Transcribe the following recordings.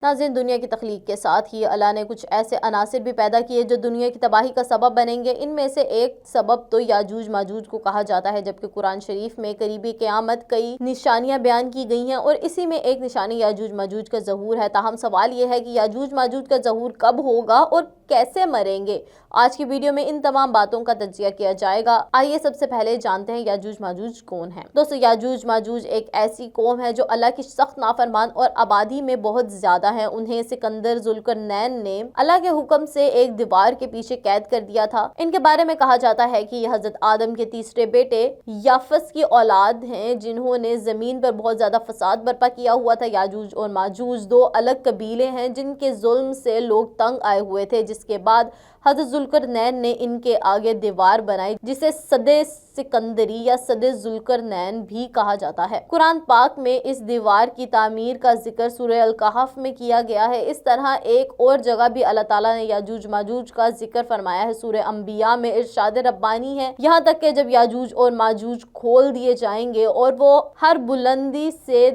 ناظرین، دنیا کی تخلیق کے ساتھ ہی اللہ نے کچھ ایسے عناصر بھی پیدا کیے جو دنیا کی تباہی کا سبب بنیں گے۔ ان میں سے ایک سبب تو یاجوج ماجوج کو کہا جاتا ہے، جبکہ قرآن شریف میں قریب قیامت کئی نشانیاں بیان کی گئی ہیں اور اسی میں ایک نشانی یاجوج ماجوج کا ظہور ہے۔ تاہم سوال یہ ہے کہ یاجوج ماجوج کا ظہور کب ہوگا اور کیسے مریں گے؟ آج کی ویڈیو میں ان تمام باتوں کا تجزیہ کیا جائے گا۔ آئیے سب سے پہلے جانتے ہیں یاجوج ماجوج کون ہیں۔ دوستو، یاجوج ماجوج ایک ایسی قوم ہے جو اللہ کی سخت نافرمان اور آبادی میں بہت زیادہ ہے۔ انہیں سکندر ذوالقرنین نے اللہ کے حکم سے ایک دیوار کے پیچھے قید کر دیا تھا۔ ان کے بارے میں کہا جاتا ہے کہ یہ حضرت آدم کے تیسرے بیٹے یافس کی اولاد ہیں، جنہوں نے زمین پر بہت زیادہ فساد برپا کیا ہوا تھا۔ یاجوج اور ماجوج دو الگ قبیلے ہیں جن کے ظلم سے لوگ تنگ آئے ہوئے تھے، جس کے بعد حضرت ذوالقرنین نے ان کے آگے دیوار بنائی، جسے سد سکندری یا سد ذوالقرنین بھی کہا جاتا ہے۔ قرآن پاک میں اس دیوار کی تعمیر کا ذکر سورہ الکہف میں کیا گیا ہے۔ اس طرح ایک اور جگہ بھی اللہ تعالیٰ نے یاجوج ماجوج کا ذکر فرمایا ہے۔ سورہ انبیاء میں ارشاد ربانی ہے، یہاں تک کہ جب یاجوج اور ماجوج کھول دیے جائیں گے اور وہ ہر بلندی سے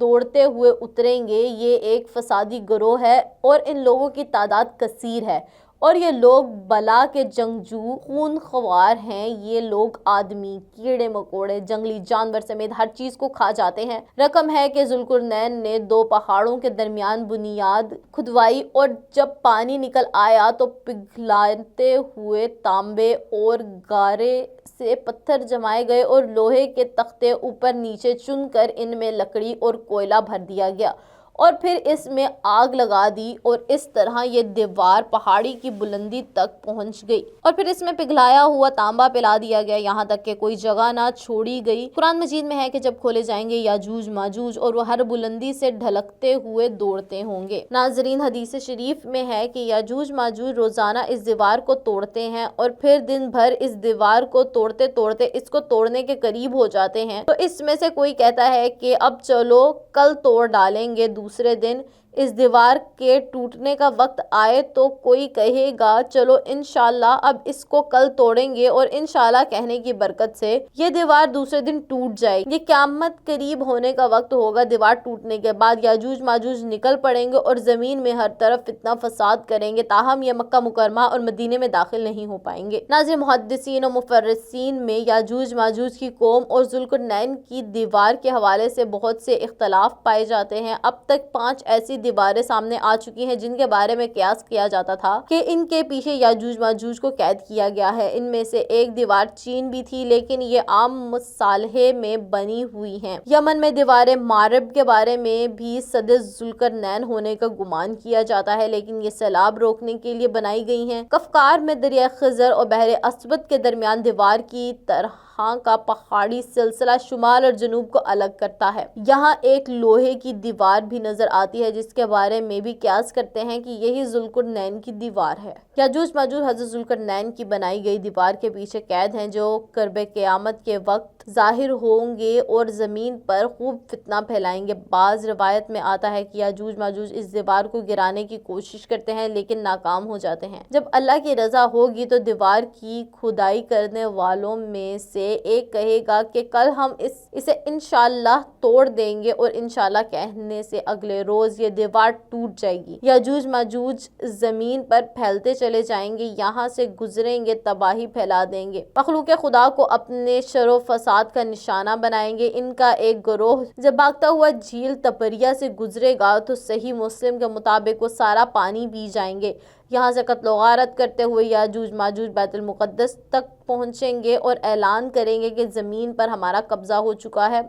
دوڑتے ہوئے اتریں گے، یہ ایک فسادی گروہ ہے اور ان لوگوں کی تعداد کثیر ہے اور یہ لوگ بلا کے جنگجو خون خوار ہیں۔ یہ لوگ آدمی، کیڑے مکوڑے، جنگلی جانور سمیت ہر چیز کو کھا جاتے ہیں۔ رقم ہے کہ ذوالقرنین نے دو پہاڑوں کے درمیان بنیاد کھدوائی اور جب پانی نکل آیا تو پگھلاتے ہوئے تانبے اور گارے سے پتھر جمائے گئے اور لوہے کے تختے اوپر نیچے چن کر ان میں لکڑی اور کوئلہ بھر دیا گیا اور پھر اس میں آگ لگا دی اور اس طرح یہ دیوار پہاڑی کی بلندی تک پہنچ گئی اور پھر اس میں پگھلایا ہوا تانبا پلا دیا گیا، یہاں تک کہ کوئی جگہ نہ چھوڑی گئی۔ قرآن مجید میں ہے کہ جب کھولے جائیں گے یاجوج ماجوج اور وہ ہر بلندی سے ڈھلکتے ہوئے دوڑتے ہوں گے۔ ناظرین، حدیث شریف میں ہے کہ یاجوج ماجوج روزانہ اس دیوار کو توڑتے ہیں اور پھر دن بھر اس دیوار کو توڑتے توڑتے اس کو توڑنے کے قریب ہو جاتے ہیں۔ تو اس میں سے کوئی کہتا ہے کہ اب چلو کل توڑ ڈالیں گے، دوسرے دن اس دیوار کے ٹوٹنے کا وقت آئے تو کوئی کہے گا چلو انشاءاللہ اب اس کو کل توڑیں گے اور انشاءاللہ کہنے کی برکت سے یہ دیوار دوسرے دن ٹوٹ جائے گی۔ یہ قیامت قریب ہونے کا وقت ہوگا۔ دیوار ٹوٹنے کے بعد یاجوج ماجوج نکل پڑیں گے اور زمین میں ہر طرف فتنہ فساد کریں گے، تاہم یہ مکہ مکرمہ اور مدینے میں داخل نہیں ہو پائیں گے۔ ناظرین، محدثین و مفسرین میں یاجوج ماجوج کی قوم اور ذوالقرنین کی دیوار کے حوالے سے بہت سے اختلاف پائے جاتے ہیں۔ اب تک 5 ایسی دیواریں سامنے آ چکی ہیں جن کے بارے میں قیاس کیا جاتا تھا کہ ان کے پیچھے یاجوج ماجوج کو قید کیا گیا ہے۔ ان میں سے ایک دیوار چین بھی تھی، لیکن یہ عام مصالحے میں بنی ہوئی ہیں۔ یمن میں دیوار مارب کے بارے میں بھی سد ذوالقرنین ہونے کا گمان کیا جاتا ہے، لیکن یہ سیلاب روکنے کے لیے بنائی گئی ہیں۔ کفکار میں دریائے خزر اور بحر اسود کے درمیان دیوار کی طرح کا پہاڑی سلسلہ شمال اور جنوب کو الگ کرتا ہے۔ یہاں ایک لوہے کی دیوار بھی نظر آتی ہے جس کے بارے میں بھی قیاس کرتے ہیں کہ یہی ذوالقرنین کی دیوار ہے۔ یاجوج ماجوج حضرت ذوالقرنین کی بنائی گئی دیوار کے پیچھے قید ہیں، جو قرب قیامت کے وقت ظاہر ہوں گے اور زمین پر خوب فتنہ پھیلائیں گے۔ بعض روایت میں آتا ہے کہ یاجوج ماجوج اس دیوار کو گرانے کی کوشش کرتے ہیں لیکن ناکام ہو جاتے ہیں۔ جب اللہ کی رضا ہوگی تو دیوار کی کھدائی کرنے والوں میں سے ایک کہے گا کہ کل ہم اسے انشاءاللہ توڑ دیں گے اور انشاءاللہ کہنے سے اگلے روز یہ دیوار ٹوٹ جائے گی۔ یاجوج ماجوج زمین پر پھیلتے چلے جائیں گے، یہاں سے گزریں گے، تباہی پھیلا دیں گے، مخلوق خدا کو اپنے شر و فساد کا نشانہ بنائیں گے۔ ان کا ایک گروہ جب بھاگتا ہوا جھیل تبریہ سے گزرے گا تو صحیح مسلم کے مطابق وہ سارا پانی پی جائیں گے۔ یہاں سے قتل و غارت کرتے ہوئے یاجوج ماجوج بیت المقدس تک پہنچیں گے اور اعلان کریں گے کہ زمین پر ہمارا قبضہ ہو چکا ہے،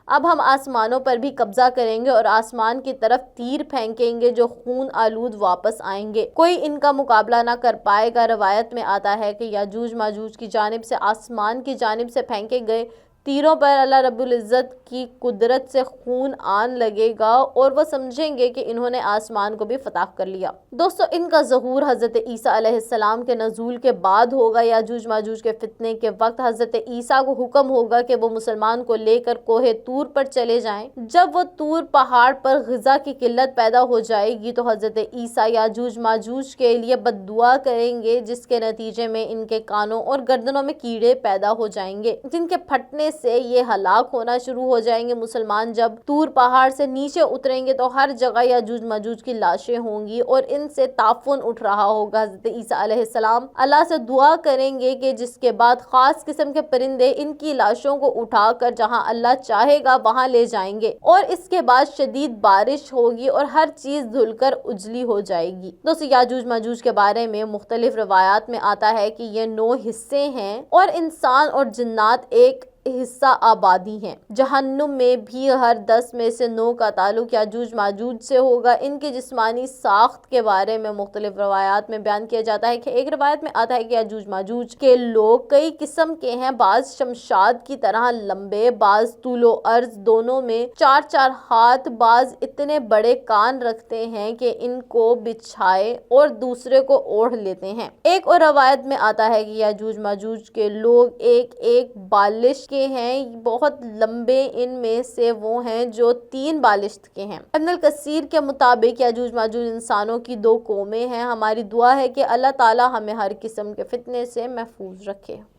اب ہم آسمانوں پر بھی قبضہ کریں گے اور آسمان کی طرف تیر پھینکیں گے جو خون آلود واپس آئیں گے، کوئی ان کا مقابلہ نہ کر پائے گا۔ روایت میں آتا ہے کہ یاجوج ماجوج کی جانب سے آسمان کی جانب سے پھینکے گئے تیروں پر اللہ رب العزت کی قدرت سے خون آن لگے گا اور وہ سمجھیں گے کہ انہوں نے آسمان کو بھی فتح کر لیا۔ دوستو، ان کا ظہور حضرت عیسیٰ علیہ السلام کے نزول کے بعد ہوگا۔ یاجوج ماجوج کے فتنے کے وقت حضرت عیسیٰ کو حکم ہوگا کہ وہ مسلمان کو لے کر کوہ طور پر چلے جائیں۔ جب وہ طور پہاڑ پر غذا کی قلت پیدا ہو جائے گی تو حضرت عیسیٰ یاجوج ماجوج کے لیے بد دعا کریں گے، جس کے نتیجے میں ان کے کانوں اور گردنوں میں کیڑے پیدا ہو جائیں گے، جن کے پھٹنے سے یہ ہلاک ہونا شروع ہو جائیں گے۔ مسلمان جب طور پہاڑ سے نیچے اتریں گے تو ہر جگہ یاجوج ماجوج کی لاشیں ہوں گی اور ان سے تعفن اٹھ رہا ہوگا۔ حضرت عیسیٰ علیہ السلام اللہ سے دعا کریں گے کہ جس کے بعد خاص قسم کے پرندے ان کی لاشوں کو اٹھا کر جہاں اللہ چاہے گا وہاں لے جائیں گے، اور اس کے بعد شدید بارش ہوگی اور ہر چیز دھل کر اجلی ہو جائے گی۔ دوستو یاجوج ماجوج کے بارے میں مختلف روایات میں آتا ہے کہ یہ 9 حصے ہیں اور انسان اور جنات ایک حصہ آبادی ہیں۔ جہنم میں بھی ہر 10 میں سے 9 کا تعلق یاجوج ماجوج سے ہوگا۔ ان کی جسمانی ساخت کے بارے میں مختلف روایات میں بیان کیا جاتا ہے کہ ایک روایت میں آتا ہے کہ یاجوج ماجوج کے لوگ کئی قسم کے ہیں، بعض شمشاد کی طرح لمبے، بعض طول و عرض دونوں میں 4 ہاتھ، بعض اتنے بڑے کان رکھتے ہیں کہ ان کو بچھائے اور دوسرے کو اوڑھ لیتے ہیں۔ ایک اور روایت میں آتا ہے کہ یاجوج ماجوج کے لوگ ایک بالش کے ہیں، بہت لمبے، ان میں سے وہ ہیں جو 3 بالشت کے ہیں۔ ابن الکثیر کے مطابق یاجوج ماجوج انسانوں کی 2 قومیں ہیں۔ ہماری دعا ہے کہ اللہ تعالی ہمیں ہر قسم کے فتنے سے محفوظ رکھے۔